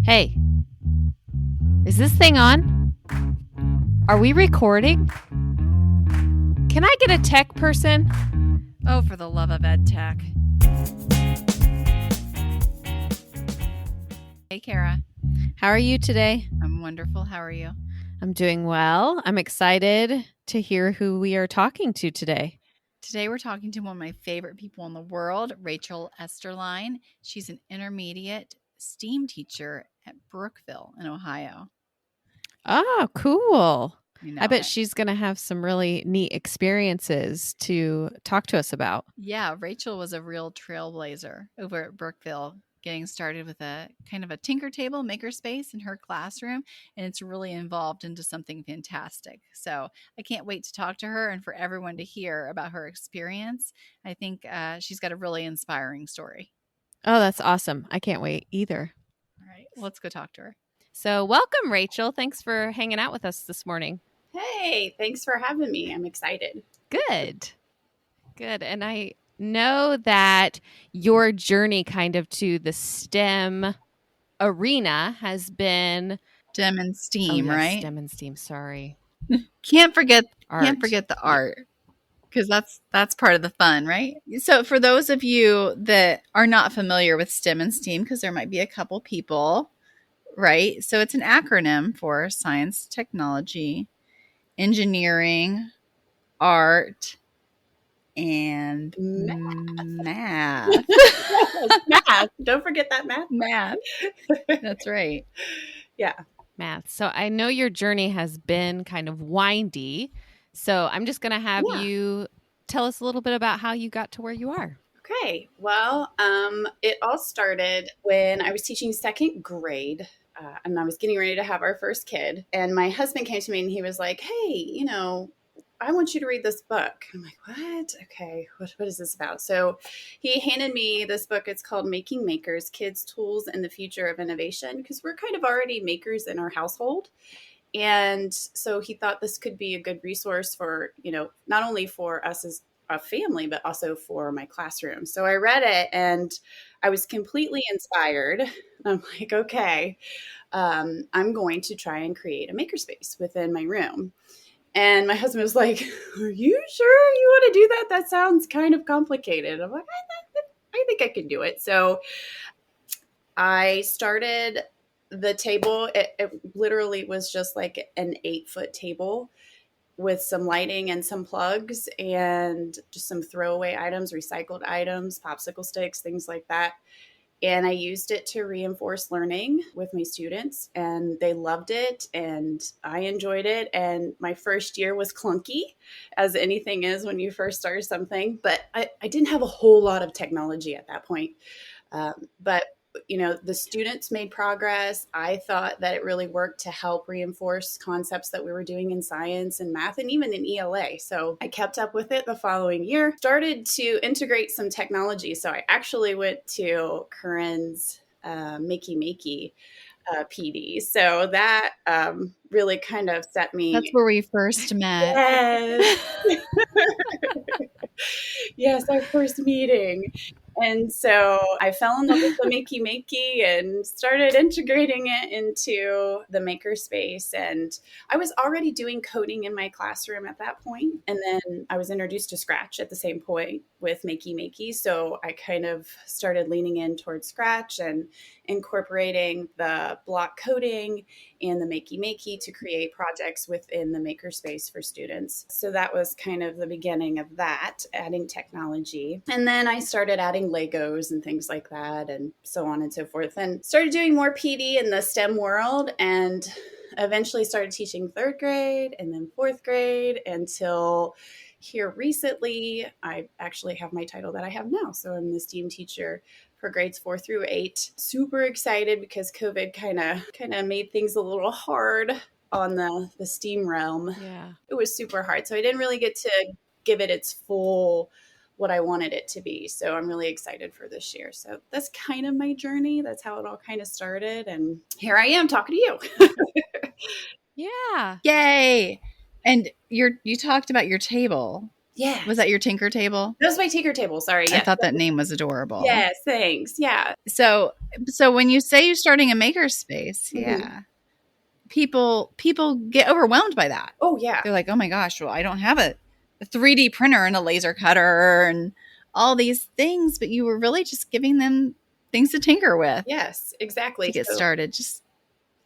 Hey, is this thing on? Are we recording? Can I get a tech person? Oh, for the love of ed tech. Hey, Kara. How are you today? I'm wonderful. How are you? I'm doing well. I'm excited to hear who we are talking to today. Today we're talking to one of my favorite people in the world, Rachel Esterline. She's an intermediate STEAM teacher at Brookville in Ohio. Oh, cool. You know, I bet she's going to have some really neat experiences to talk to us about. Yeah, Rachel was a real trailblazer over at Brookville, getting started with a kind of a tinker table, makerspace in her classroom, and it's really evolved into something fantastic. So I can't wait to talk to her and for everyone to hear about her experience. I think she's got a really inspiring story. Oh, that's awesome. I can't wait either. All right, let's go talk to her. So welcome, Rachel. Thanks for hanging out with us this morning. Hey, thanks for having me. I'm excited. Good. And I know that your journey kind of to the STEM arena has been STEM and STEAM, right? STEM and STEAM, sorry. Can't forget Art. the art. Because that's part of the fun, right? So for those of you that are not familiar with STEM and STEAM, because there might be a couple people, right? So it's an acronym for science, technology, engineering, art, and math. Math. Don't forget that math. Math. That's right. Yeah. Math. So I know your journey has been kind of windy. So I'm just going to have you tell us a little bit about how you got to where you are. Okay. Well, it all started when I was teaching second grade. And I was getting ready to have our first kid. And my husband came to me and he was like, hey, I want you to read this book. I'm like, what? Okay, what is this about? So he handed me this book. It's called Making Makers, Kids, Tools, and the Future of Innovation, because we're kind of already makers in our household. And so he thought this could be a good resource for, not only for us as a family, but also for my classroom. So I read it and I was completely inspired. I'm like, okay, I'm going to try and create a makerspace within my room. And my husband was like, are you sure you want to do that? That sounds kind of complicated. I'm like, I think I can do it. So I started the table. It literally was just like an 8-foot table with some lighting and some plugs and just some throwaway items, recycled items, popsicle sticks, things like that. And I used it to reinforce learning with my students, and they loved it, and I enjoyed it. And my first year was clunky, as anything is when you first start something. But I didn't have a whole lot of technology at that point. But the students made progress. I thought that it really worked to help reinforce concepts that we were doing in science and math and even in ELA. So I kept up with it the following year, started to integrate some technology. So I actually went to Corinne's Makey PD. So that really kind of set me. That's where we first met. Yes. Yes, our first meeting. And so I fell in love with the Makey and started integrating it into the Makerspace. And I was already doing coding in my classroom at that point. And then I was introduced to Scratch at the same point with Makey. So I kind of started leaning in towards Scratch and incorporating the block coding and the Makey to create projects within the Makerspace for students. So that was kind of the beginning of that, adding technology. And then I started adding Legos and things like that, and so on and so forth, and started doing more PD in the STEM world, and eventually started teaching 3rd grade and then 4th grade until here recently. I actually have my title that I have now. So I'm the STEAM teacher for grades 4 through 8. Super excited because COVID kind of made things a little hard on the STEAM realm. Yeah. It was super hard. So I didn't really get to give it its full what I wanted it to be. So I'm really excited for this year. So that's kind of my journey. That's how it all kind of started. And here I am talking to you. Yeah. Yay. And you talked about your table. Yes. Was that your tinker table? That was my tinker table. Sorry. I Yes. thought that name was adorable. Yes. Thanks. Yeah. So when you say you're starting a makerspace, Mhm. people get overwhelmed by that. Oh, yeah. They're like, oh my gosh, well, I don't have a 3D printer and a laser cutter and all these things, but you were really just giving them things to tinker with Yes, exactly. to get started. Just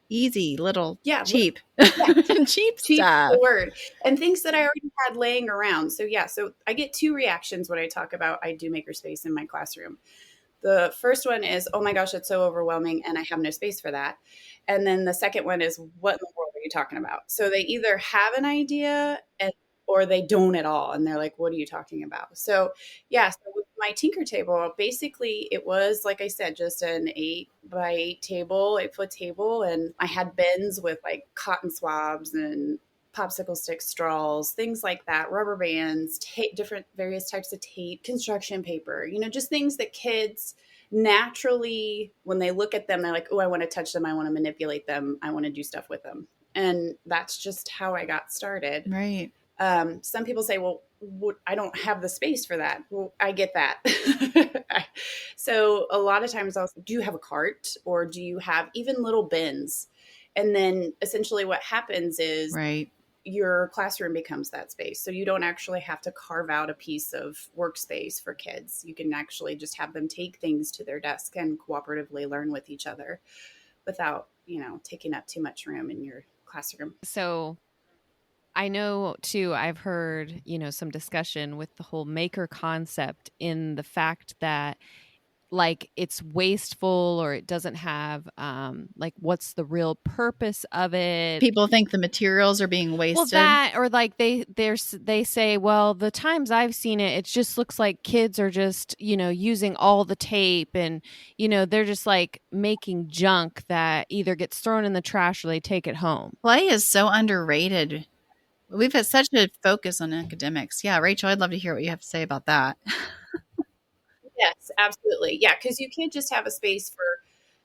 easy, little, cheap, Yeah. cheap Cheap stuff. the word. And things that I already had laying around. So yeah, so I get two reactions when I talk about I do makerspace in my classroom. The first one is, oh my gosh, it's so overwhelming and I have no space for that. And then the second one is, what in the world are you talking about? So they either have an idea or they don't at all. And they're like, what are you talking about? So yeah, so with my tinker table, basically it was, like I said, just an 8x8 table, 8-foot table. And I had bins with like cotton swabs and popsicle stick straws, things like that, rubber bands, different various types of tape, construction paper, just things that kids naturally, when they look at them, they're like, oh, I want to touch them. I want to manipulate them. I want to do stuff with them. And that's just how I got started. Right. Some people say, well, I don't have the space for that. Well, I get that. So a lot of times I'll say, do you have a cart or do you have even little bins? And then essentially what happens is right. your classroom becomes that space. So you don't actually have to carve out a piece of workspace for kids. You can actually just have them take things to their desk and cooperatively learn with each other without, taking up too much room in your classroom. So I know too, I've heard, some discussion with the whole maker concept in the fact that like it's wasteful or it doesn't have like what's the real purpose of it. People think the materials are being wasted. Well, that or like they say, well, the times I've seen it, it just looks like kids are just using all the tape and they're just like making junk that either gets thrown in the trash or they take it home. Play is so underrated. We've had such a focus on academics. Yeah, Rachel, I'd love to hear what you have to say about that. Yes, absolutely. Yeah, because you can't just have a space for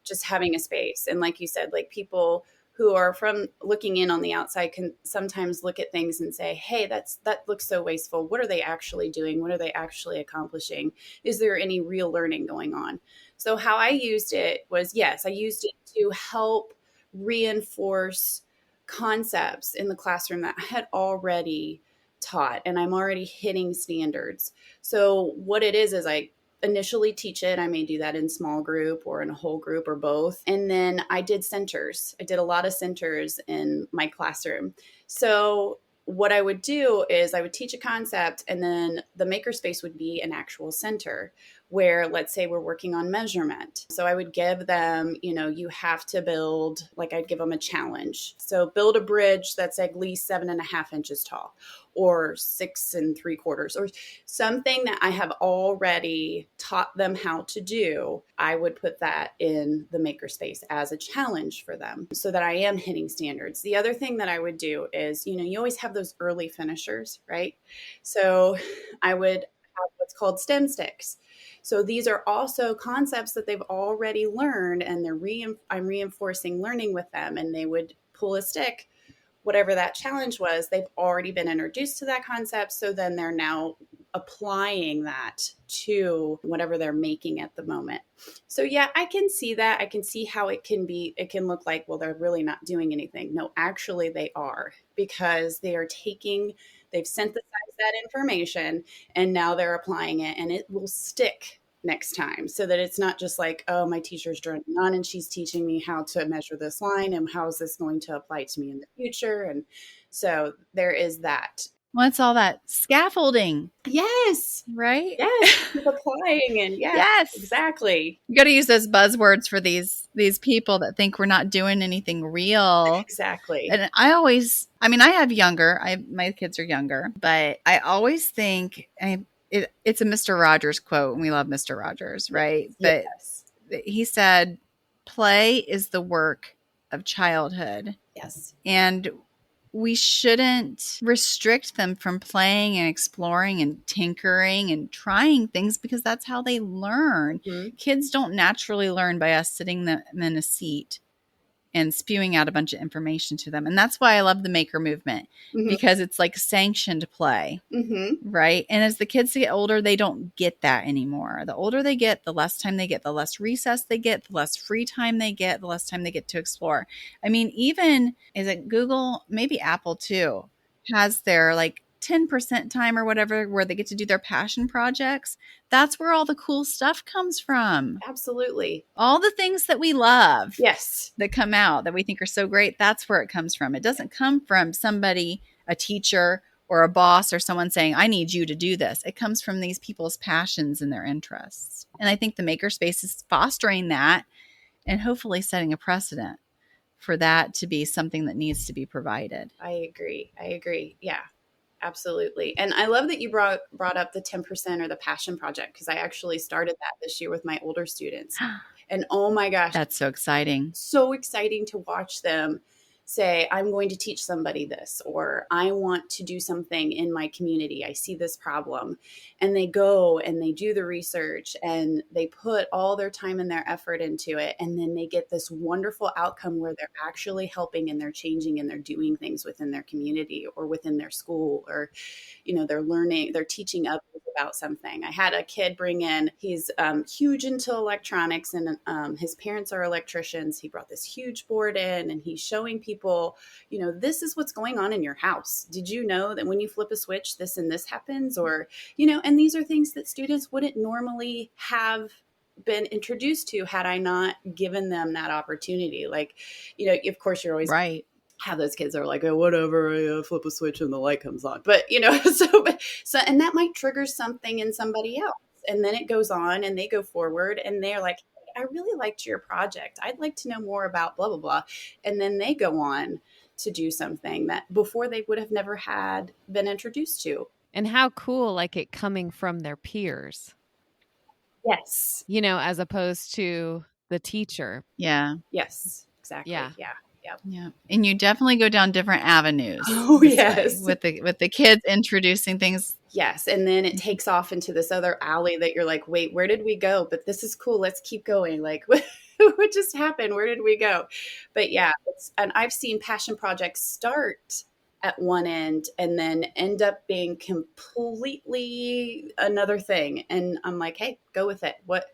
just having a space. And like you said, like people who are from looking in on the outside can sometimes look at things and say, hey, that looks so wasteful. What are they actually doing? What are they actually accomplishing? Is there any real learning going on? So how I used it was, yes, I used it to help reinforce concepts in the classroom that I had already taught and I'm already hitting standards. So what it is I initially teach it. I may do that in small group or in a whole group or both. And then I did centers. I did a lot of centers in my classroom. So what I would do is I would teach a concept and then the makerspace would be an actual center where, let's say we're working on measurement. So I would give them, you have to build, like I'd give them a challenge. So build a bridge that's at least 7.5 inches tall or 6 3/4 or something that I have already taught them how to do. I would put that in the makerspace as a challenge for them so that I am hitting standards. The other thing that I would do is, you always have those early finishers, right? So I would have what's called STEM sticks. So these are also concepts that they've already learned and I'm reinforcing learning with them, and they would pull a stick, whatever that challenge was, they've already been introduced to that concept. So then they're now applying that to whatever they're making at the moment. So yeah, I can see that. I can see how it can look like, well, they're really not doing anything. No, actually they are, because they've synthesized that information and now they're applying it, and it will stick next time, so that it's not just like, oh, my teacher's droning on and she's teaching me how to measure this line and how is this going to apply to me in the future. And so there is that. What's all that scaffolding? Yes. Right? Yes. Keep applying. And yes, exactly. You got to use those buzzwords for these people that think we're not doing anything real. Exactly. And I have my kids are younger, but I always think, it's a Mr. Rogers quote, and we love Mr. Rogers, right? Yes. But he said, play is the work of childhood. Yes. And we shouldn't restrict them from playing and exploring and tinkering and trying things, because that's how they learn. Mm-hmm. Kids don't naturally learn by us sitting them in a seat and spewing out a bunch of information to them. And that's why I love the maker movement, Mm-hmm. because it's like sanctioned play. Mm-hmm. Right. And as the kids get older, they don't get that anymore. The older they get, the less time they get, the less recess they get, the less free time they get, the less time they get to explore. I mean, even is it Google, maybe Apple too, has their like 10% time or whatever where they get to do their passion projects. That's where all the cool stuff comes from. Absolutely. All the things that we love. Yes. That come out that we think are so great, that's where it comes from. It doesn't come from somebody, a teacher or a boss or someone saying, I need you to do this. It comes from these people's passions and their interests. And I think the Makerspace is fostering that and hopefully setting a precedent for that to be something that needs to be provided. I agree. Yeah, absolutely. And I love that you brought up the 10% or the passion project, because I actually started that this year with my older students. And oh my gosh, that's so exciting. So exciting to watch them say, I'm going to teach somebody this, or I want to do something in my community. I see this problem. And they go and they do the research and they put all their time and their effort into it. And then they get this wonderful outcome where they're actually helping and they're changing and they're doing things within their community or within their school, or, you know, they're learning, they're teaching others about something. I had a kid bring in, he's huge into electronics, and his parents are electricians. He brought this huge board in and he's showing people, you know, this is what's going on in your house. Did you know that when you flip a switch, this and this happens? Or, you know, and these are things that students wouldn't normally have been introduced to had I not given them that opportunity. Like, you know, of course you're always right. Have those kids that are like, oh, whatever, I flip a switch and the light comes on. But, you know, so, and that might trigger something in somebody else. And then it goes on and they go forward and they're like, I really liked your project. I'd like to know more about blah, blah, blah. And then they go on to do something that before they would have never had been introduced to. And how cool, like it coming from their peers. Yes. You know, as opposed to the teacher. Yeah. Yes, exactly. Yeah. Yeah. And you definitely go down different avenues. Oh, yes. With the kids introducing things. Yes. And then it takes off into this other alley that you're like, wait, where did we go? But this is cool. Let's keep going. Like, what just happened? Where did we go? But yeah, and I've seen passion projects start at one end and then end up being completely another thing. And I'm like, hey, go with it. What,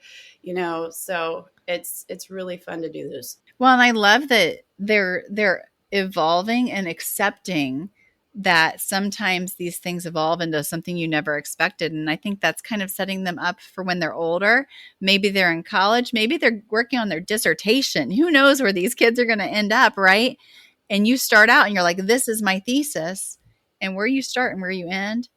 you know, so it's really fun to do this. Well, and I love that they're evolving and accepting that sometimes these things evolve into something you never expected. And I think that's kind of setting them up for when they're older. Maybe they're in college, maybe they're working on their dissertation. Who knows where these kids are going to end up, right? And you start out and you're like, this is my thesis. And where you start and where you end,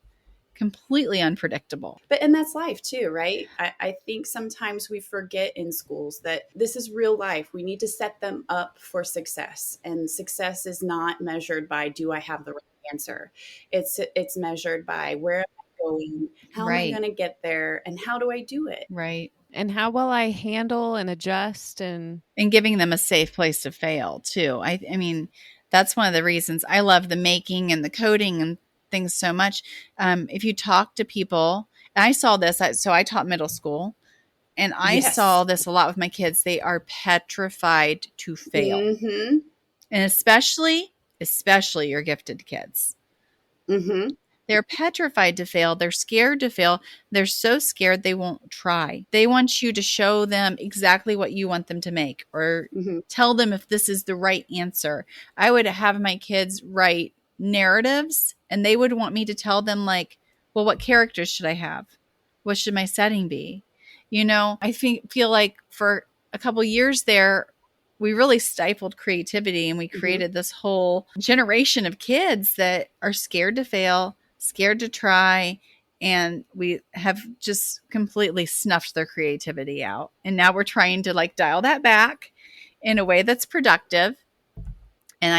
completely unpredictable. And that's life too, right? I think sometimes we forget in schools that this is real life. We need to set them up for success. And success is not measured by, do I have the right answer? It's measured by, where am I going? How am I going to get there? And how do I do it? Right. And how will I handle and adjust and giving them a safe place to fail too. I mean, that's one of the reasons I love the making and the coding and things so much. If you talk to people, and I saw this, so I taught middle school, and I saw this a lot with my kids. They are petrified to fail. Mm-hmm. And especially your gifted kids. Mm-hmm. They're petrified to fail. They're scared to fail. They're so scared they won't try. They want you to show them exactly what you want them to make, or tell them if this is the right answer. I would have my kids write narratives, and they would want me to tell them, like, well, what characters should I have? What should my setting be? You know, I feel like for a couple years there, we really stifled creativity, and we created this whole generation of kids that are scared to fail, scared to try, and we have just completely snuffed their creativity out. And now we're trying to like dial that back in a way that's productive. And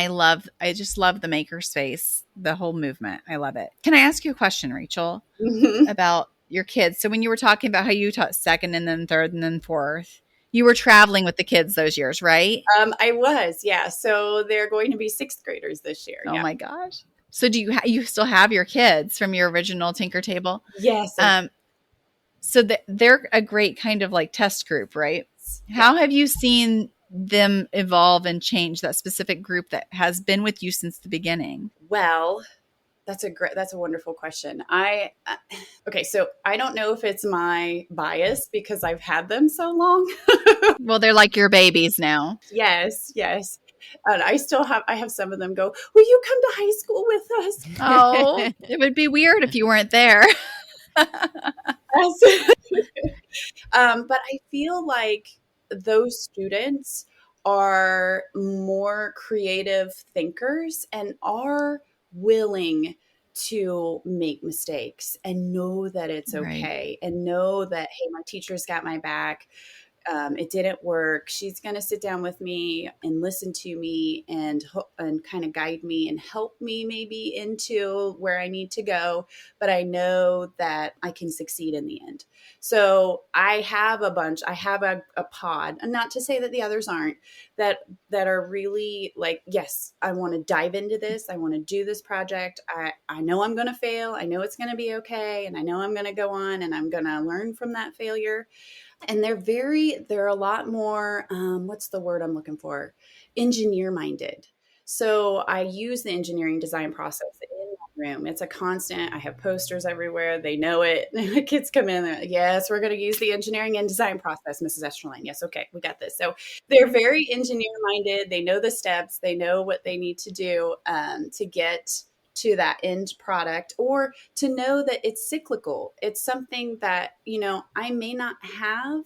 I just love the Makerspace, the whole movement. I love it. Can I ask you a question, Rachel, about your kids? So when you were talking about how you taught second and then third and then fourth, you were traveling with the kids those years, right? I was, yeah. So they're going to be sixth graders this year. Oh my gosh. So do you still have your kids from your original Tinker Table? Yes. So they're a great kind of like test group, right? Yeah. How have you seen them evolve and change, that specific group that has been with you since the beginning? Well, that's a wonderful question. Okay, so I don't know if it's my bias because I've had them so long. Well, they're like your babies now. Yes, yes. And I have some of them go, "Will you come to high school with us?" Oh, it would be weird if you weren't there. Yes. But I feel like those students are more creative thinkers and are willing to make mistakes and know that it's Right. okay and know that, hey, my teacher's got my back. It didn't work. She's going to sit down with me and listen to me and kind of guide me and help me maybe into where I need to go. But I know that I can succeed in the end. So I have a pod, and not to say that the others aren't, that are really like, yes, I want to dive into this. I want to do this project. I know I'm going to fail. I know it's going to be okay. And I know I'm going to go on and I'm going to learn from that failure. And they're a lot more, what's the word I'm looking for? Engineer minded. So I use the engineering design process in my room. It's a constant. I have posters everywhere. They know it. The kids come in. They're like, yes, we're going to use the engineering and design process, Mrs. Esterline. Yes, okay, we got this. So they're very engineer minded. They know the steps. They know what they need to do to get to that end product, or to know that it's cyclical. It's something that, I may not have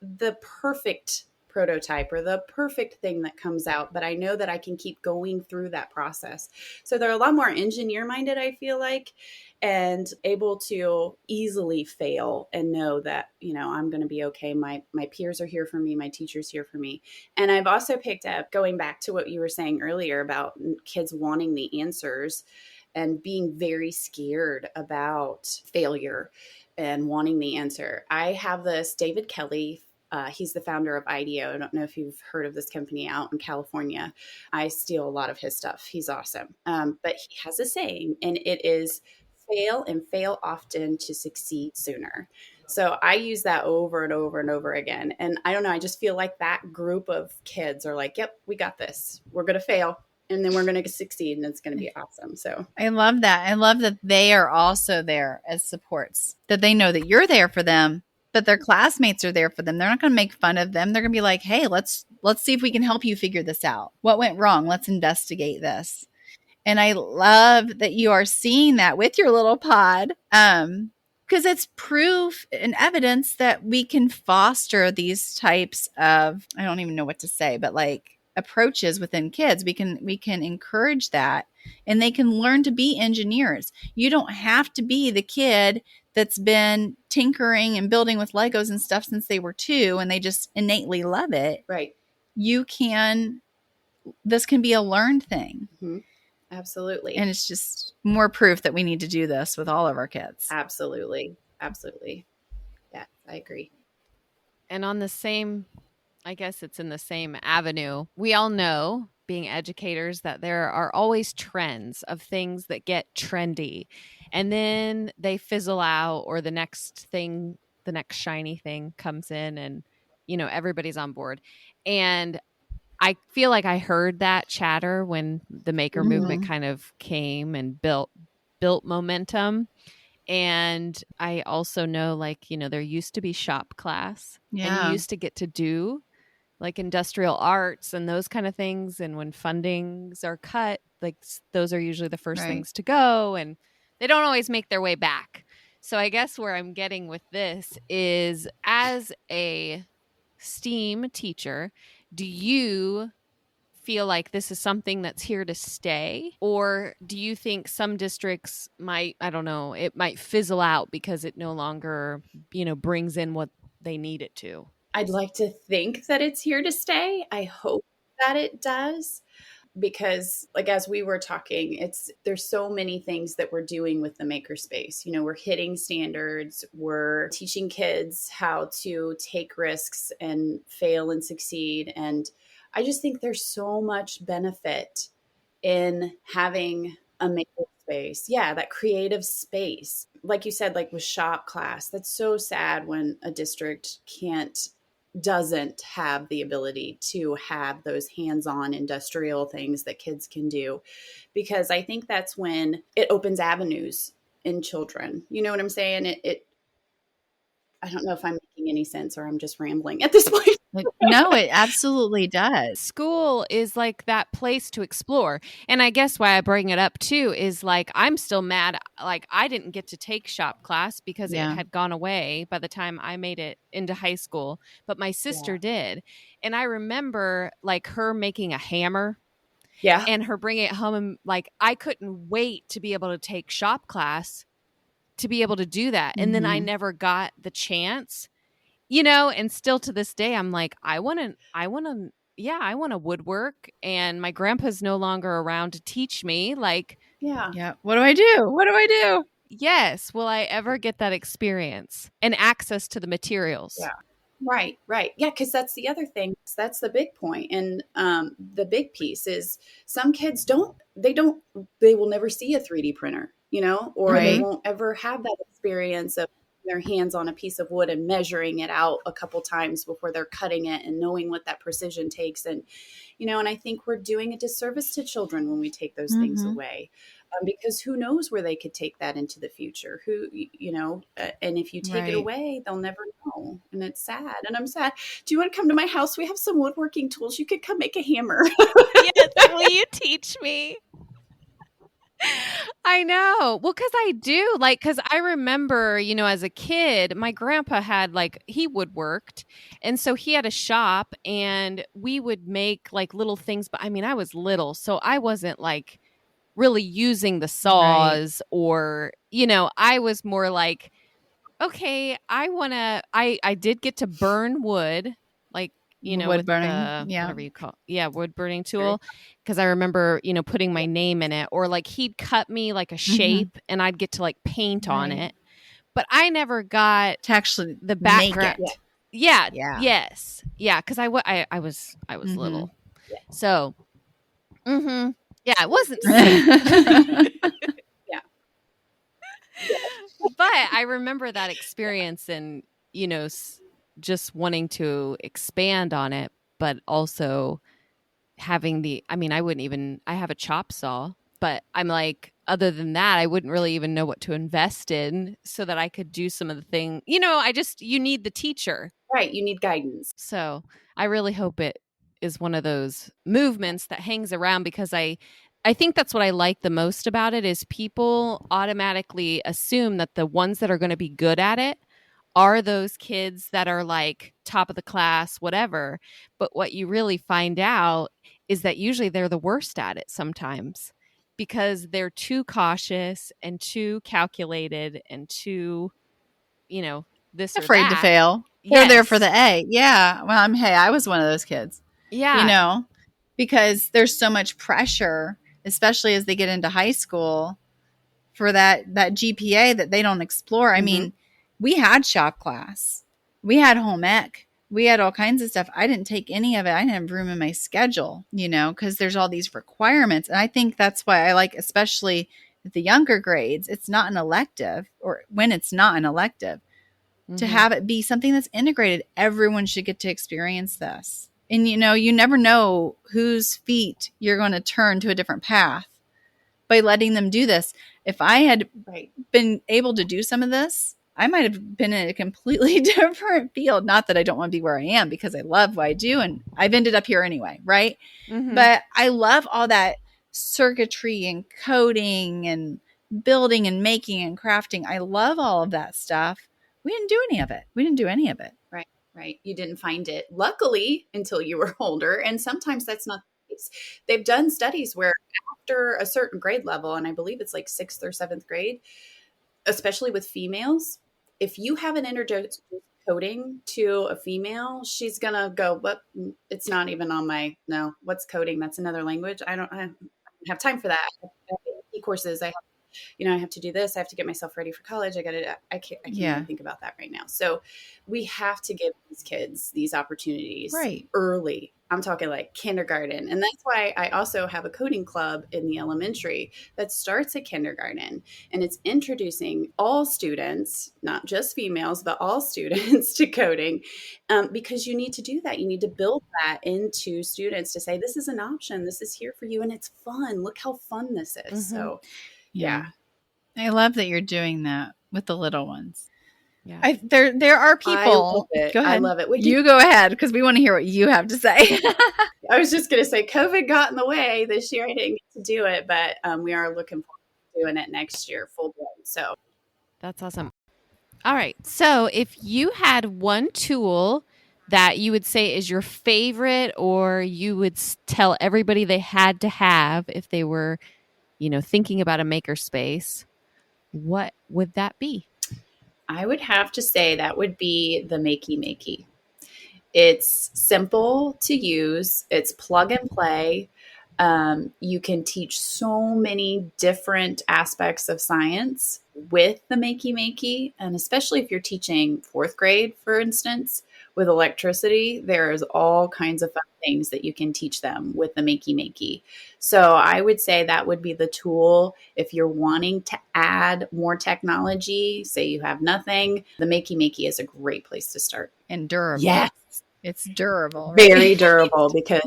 the perfect prototype or the perfect thing that comes out, but I know that I can keep going through that process. So they're a lot more engineer minded, I feel like, and able to easily fail and know that, I'm going to be okay. My peers are here for me. My teacher's here for me. And I've also picked up, going back to what you were saying earlier about kids wanting the answers and being very scared about failure and wanting the answer. I have this David Kelly. He's the founder of IDEO. I don't know if you've heard of this company out in California. I steal a lot of his stuff. He's awesome. But he has a saying, and it is fail and fail often to succeed sooner. So I use that over and over and over again. And I don't know, I just feel like that group of kids are like, yep, we got this. We're going to fail and then we're going to succeed and it's going to be awesome. So I love that. I love that they are also there as supports, that they know that you're there for them, but their classmates are there for them. They're not going to make fun of them. They're going to be like, hey, let's see if we can help you figure this out. What went wrong? Let's investigate this. And I love that you are seeing that with your little pod. Because it's proof and evidence that we can foster these types of, I don't even know what to say, but like approaches within kids. We can encourage that, and they can learn to be engineers. You don't have to be the kid that's been tinkering and building with Legos and stuff since they were 2 and they just innately love it. right. This can be a learned thing. Mm-hmm. Absolutely. And it's just more proof that we need to do this with all of our kids. Absolutely. Absolutely. Yeah, I agree. And on the same, I guess it's in the same avenue, we all know, being educators, that there are always trends of things that get trendy and then they fizzle out, or the next shiny thing comes in and, everybody's on board. And I feel like I heard that chatter when the maker movement kind of came and built momentum. And I also know, like, there used to be shop class, and you used to get to do like industrial arts and those kind of things. And when fundings are cut, like those are usually the first things to go, and they don't always make their way back. So I guess where I'm getting with this is, as a STEAM teacher, do you feel like this is something that's here to stay? Or do you think some districts might, I don't know, it might fizzle out because it no longer, brings in what they need it to? I'd like to think that it's here to stay. I hope that it does. Because, like, as we were talking, there's so many things that we're doing with the makerspace. We're hitting standards, we're teaching kids how to take risks and fail and succeed. And I just think there's so much benefit in having a makerspace. Yeah, that creative space. Like you said, like with shop class, that's so sad when a district can't doesn't have the ability to have those hands-on industrial things that kids can do, because I think that's when it opens avenues in children. You know what I'm saying? It I don't know if I'm making any sense or I'm just rambling at this point. No, it absolutely does. School is like that place to explore. And I guess why I bring it up too is like I'm still mad like I didn't get to take shop class because it Yeah. had gone away by the time I made it into high school, but my sister did. And I remember like her making a hammer Yeah. and her bringing it home, and like I couldn't wait to be able to take shop class to be able to do that. And then I Mhm. never got the chance, you know, and still to this day I'm like I want to woodwork, and my grandpa's no longer around to teach me. Like, Yeah. Yeah. What do I do? What do I do? yes, will I ever get that experience and access to the materials? Yeah. Right, right. Yeah, because that's the other thing. That's the big point. And the big piece is some kids they will never see a 3D printer, you know, or they Right. won't ever have that experience of their hands on a piece of wood and measuring it out a couple times before they're cutting it and knowing what that precision takes. And, you know, and I think we're doing a disservice to children when we take those things Mhm. away. Because who knows where they could take that into the future? And if you take it Right. away, they'll never know. And it's sad. And I'm sad. Do you want to come to my house? We have some woodworking tools. You could come make a hammer. Yes, will you teach me? I know. Well, because I do, like, because I remember, you know, as a kid, my grandpa had, like, he woodworked. And so he had a shop and we would make, like, little things. But I mean, I was little. So I wasn't, like, really using the Right. saws or, you know, I was more like, okay, I did get to burn wood, like, you know, Wood with burning. the Yeah. whatever you call, yeah, wood burning Very tool. Cause I remember, you know, putting my name in it, or like he'd cut me like a Mhm. shape and I'd get to like paint on Right. it. But I never got To actually the make background. Yeah. it. Yeah. Yeah. Yes. Yeah. Cause I was Mhm. little. Yeah. So, yeah, it wasn't safe. Mhm. Yeah. Yeah. But I remember that experience and, you know, just wanting to expand on it, but also having I mean, I have a chop saw, but I'm like, other than that, I wouldn't really even know what to invest in so that I could do some of the thing. You know, you need the teacher. Right. You need guidance. So I really hope it is one of those movements that hangs around, because I think that's what I like the most about it is people automatically assume that the ones that are going to be good at it are those kids that are like top of the class, whatever. But what you really find out is that usually they're the worst at it sometimes, because they're too cautious and too calculated and too, you know, this or Afraid to that. fail. They're there for Yes. the A. Yeah. Well, hey, I was one of those kids, you Yeah. know, because there's so much pressure, especially as they get into high school for that GPA that they don't explore. I Mm-hmm. mean, we had shop class. We had home ec. We had all kinds of stuff. I didn't take any of it. I didn't have room in my schedule, you know, because there's all these requirements. And I think that's why I like, especially at the younger grades, it's not an elective, or when it's not an elective, to Mm-hmm. have it be something that's integrated. Everyone should get to experience this. And you know, you never know whose feet you're going to turn to a different path by letting them do this. If I had Right. been able to do some of this, I might have been in a completely different field. Not that I don't want to be where I am, because I love what I do and I've ended up here anyway, right? Mm-hmm. But I love all that circuitry and coding and building and making and crafting. I love all of that stuff. We didn't do any of it. We didn't do any of it. Right. Right. You didn't find it, luckily, until you were older. And sometimes that's not the case. They've done studies where after a certain grade level, and I believe it's like sixth or seventh grade, especially with females, if you haven't introduced coding to a female, she's gonna go, "What? It's not even on my no. What's coding? That's another language. I don't have time for that. I have courses. I have to do this. I have to get myself ready for college. I can't Yeah. even think about that right now." So we have to give these kids these opportunities Right. early. I'm talking like kindergarten. And that's why I also have a coding club in the elementary that starts at kindergarten. And it's introducing all students, not just females, but all students to coding, because you need to do that. You need to build that into students to say, this is an option. This is here for you. And it's fun. Look how fun this is. Mm-hmm. So, Yeah. yeah. I love that you're doing that with the little ones. Yeah. There are I love people. it. Go I ahead. love it. You go ahead because we want to hear what you have to say. I was just going to say COVID got in the way this year. I didn't get to do it, but we are looking forward to doing it next year full blown. So That's awesome. All right. So, if you had one tool that you would say is your favorite, or you would tell everybody they had to have if they were, thinking about a makerspace, what would that be? I would have to say that would be the Makey Makey. It's simple to use, it's plug and play. You can teach so many different aspects of science with the Makey Makey. And especially if you're teaching fourth grade, for instance, with electricity, there's all kinds of fun things that you can teach them with the Makey Makey. So I would say that would be the tool if you're wanting to add more technology, say you have nothing, the Makey Makey is a great place to start. And durable. Yes. It's durable, right? Very durable because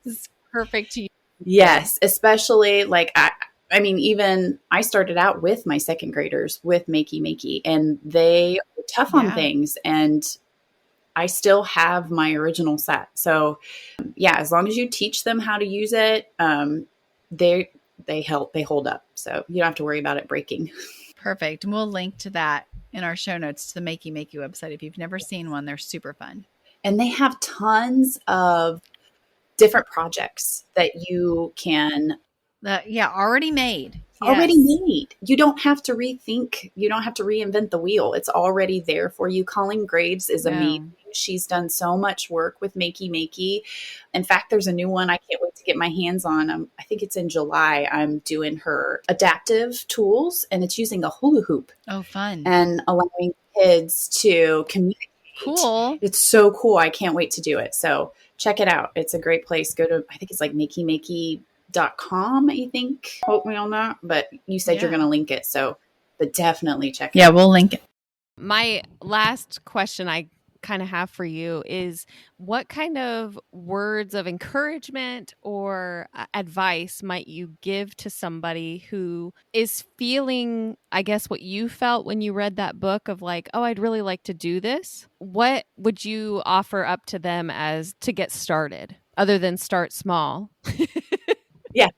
it's perfect to use. yes, especially like I mean, even I started out with my second graders with Makey Makey, and they were tough on things, and I still have my original set. So yeah, as long as you teach them how to use it, they hold up. So you don't have to worry about it breaking. Perfect. And we'll link to that in our show notes to the Makey Makey website. If you've never seen one, they're super fun. And they have tons of different projects that you can already made. Already made. You don't have to rethink. You don't have to reinvent the wheel. It's already there for you. Colleen Graves is amazing. She's done so much work with Makey Makey. In fact, there's a new one I can't wait to get my hands on. I think it's in July. I'm doing her adaptive tools, and it's using a hula hoop. Oh, fun. And allowing kids to communicate. Cool. It's so cool. I can't wait to do it. So check it out. It's a great place. Go to, I think it's like makeymakey.com, I think. Quote me on that. But you said you're going to link it. So, but definitely check it out. Yeah, we'll link it. My last question I kind of have for you is, what kind of words of encouragement or advice might you give to somebody who is feeling, I guess, what you felt when you read that book of like, oh, I'd really like to do this? What would you offer up to them as to get started, other than start small? Yeah.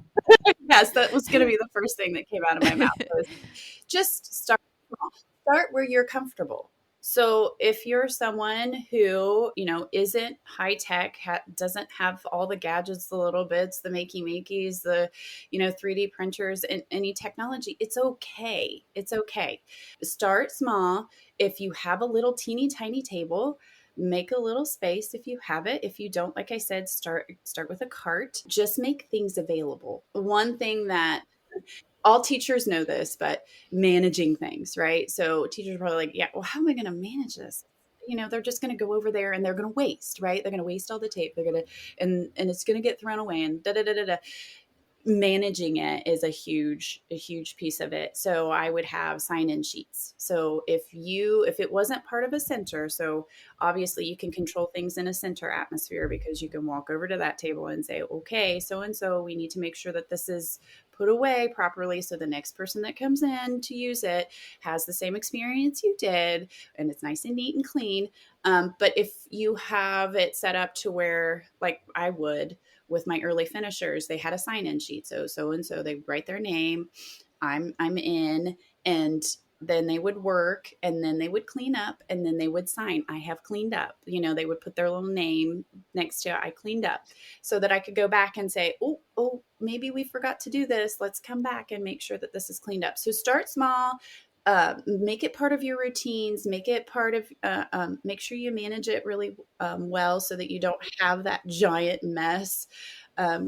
Yes, that was going to be the first thing that came out of my mouth. Was just start small. Start where you're comfortable. So if you're someone who, isn't high tech, doesn't have all the gadgets, the little bits, the makey makeys, the, 3D printers and any technology, it's okay. It's okay. Start small. If you have a little teeny tiny table, make a little space if you have it. If you don't, like I said, start with a cart. Just make things available. One thing that all teachers know this, but managing things, right? So teachers are probably like, yeah, well, how am I going to manage this? They're just going to go over there and they're going to waste, right? They're going to waste all the tape. They're going to, and it's going to get thrown away and da da da da da. Managing it is a huge piece of it. So I would have sign-in sheets. So if it wasn't part of a center, so obviously you can control things in a center atmosphere because you can walk over to that table and say, okay, so and so, we need to make sure that this is put away properly so the next person that comes in to use it has the same experience you did and it's nice and neat and clean. But if you have it set up to where, like I would with my early finishers, they had a sign-in sheet. So and so, they write their name. I'm in, and then they would work, and then they would clean up, and then they would sign. I have cleaned up. They would put their little name next to I cleaned up, so that I could go back and say, oh, maybe we forgot to do this. Let's come back and make sure that this is cleaned up. So start small. Make it part of your routines, make it part of, make sure you manage it really well so that you don't have that giant mess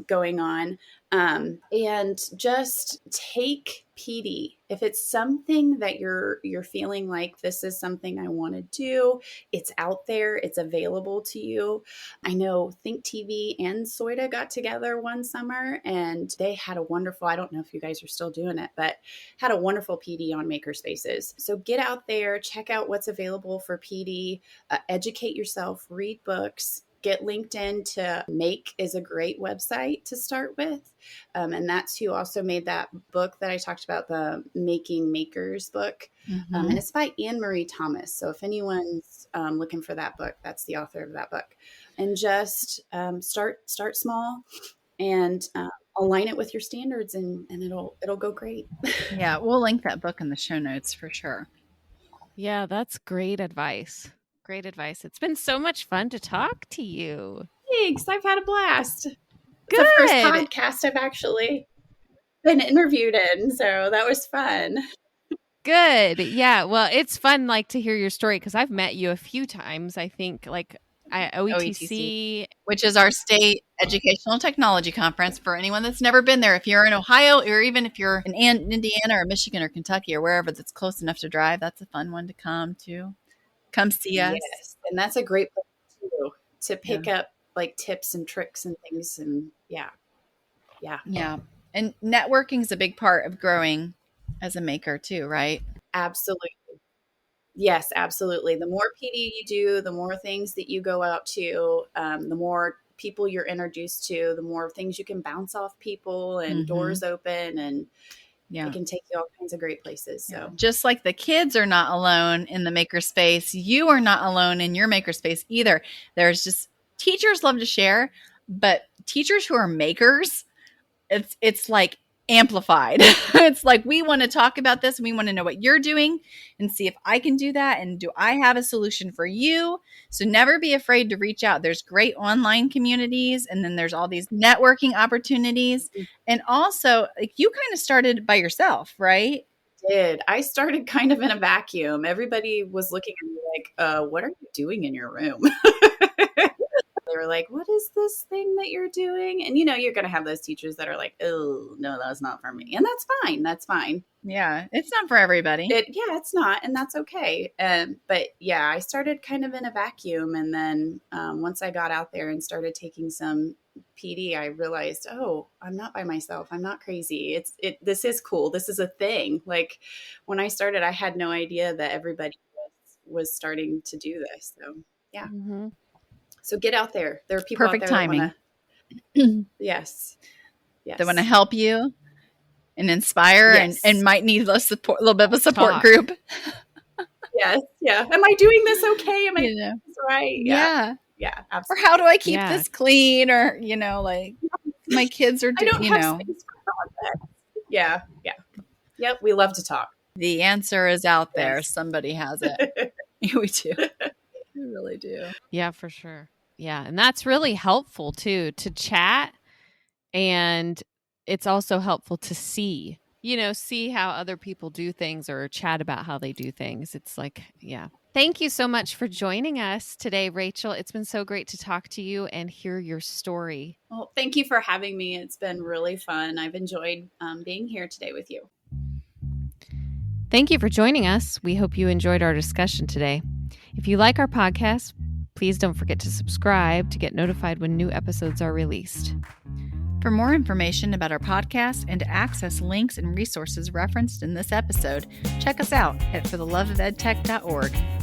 going on. And just take PD. If it's something that you're feeling like this is something I want to do, it's out there, it's available to you. I know Think TV and Soida got together one summer and they had a wonderful, I don't know if you guys are still doing it, but had a wonderful PD on Makerspaces. So get out there, check out what's available for PD, educate yourself, read books. Get LinkedIn to Make is a great website to start with. And that's who also made that book that I talked about, the Making Makers book. And it's by Anne Marie Thomas. So if anyone's looking for that book, that's the author of that book. And just start small and align it with your standards and it'll go great. Yeah, we'll link that book in the show notes for sure. Yeah, that's great advice. Great advice. It's been so much fun to talk to you. Thanks. I've had a blast. Good. It's the first podcast I've actually been interviewed in, so that was fun. Good. Yeah. Well, it's fun to hear your story because I've met you a few times. I think OETC, which is our state educational technology conference for anyone that's never been there. If you're in Ohio or even if you're in Indiana or Michigan or Kentucky or wherever that's close enough to drive, that's a fun one to come to. Come see us. Yes. And that's a great place too, to pick up tips and tricks and things. And yeah. And networking is a big part of growing as a maker too, right? Absolutely. Yes, absolutely. The more PD you do, the more things that you go out to, the more people you're introduced to, the more things you can bounce off people and doors open and it can take you all kinds of great places. So just like the kids are not alone in the makerspace, you are not alone in your makerspace either. There's just teachers love to share, but teachers who are makers, it's like amplified. It's like, we want to talk about this and we want to know what you're doing and see if I can do that. And do I have a solution for you? So never be afraid to reach out. There's great online communities. And then there's all these networking opportunities. And also you kind of started by yourself, right? I started kind of in a vacuum. Everybody was looking at me like, what are you doing in your room? They were like, what is this thing that you're doing? And you're going to have those teachers that are like, oh, no, that's not for me. And that's fine. That's fine. Yeah. It's not for everybody. It's not. And that's okay. But yeah, I started kind of in a vacuum. And then once I got out there and started taking some PD, I realized, oh, I'm not by myself. I'm not crazy. This is cool. This is a thing. Like when I started, I had no idea that everybody was starting to do this. So yeah. Mm-hmm. So get out there. There are people Perfect out there timing. Yes. They want to help you and inspire and might need a little bit of a support group. Yes. Yeah. Am I doing this okay? Am I doing this right? Yeah. Yeah. Absolutely. Or how do I keep this clean? Or, my kids are doing, space for content. Yeah. Yeah. Yep. We love to talk. The answer is out there. Yes. Somebody has it. We do. We really do. Yeah, for sure. Yeah. And that's really helpful too, to chat. And it's also helpful to see how other people do things or chat about how they do things. It's like, yeah. Thank you so much for joining us today, Rachel. It's been so great to talk to you and hear your story. Well, thank you for having me. It's been really fun. I've enjoyed being here today with you. Thank you for joining us. We hope you enjoyed our discussion today. If you like our podcast, please don't forget to subscribe to get notified when new episodes are released. For more information about our podcast and to access links and resources referenced in this episode, check us out at fortheloveofedtech.org.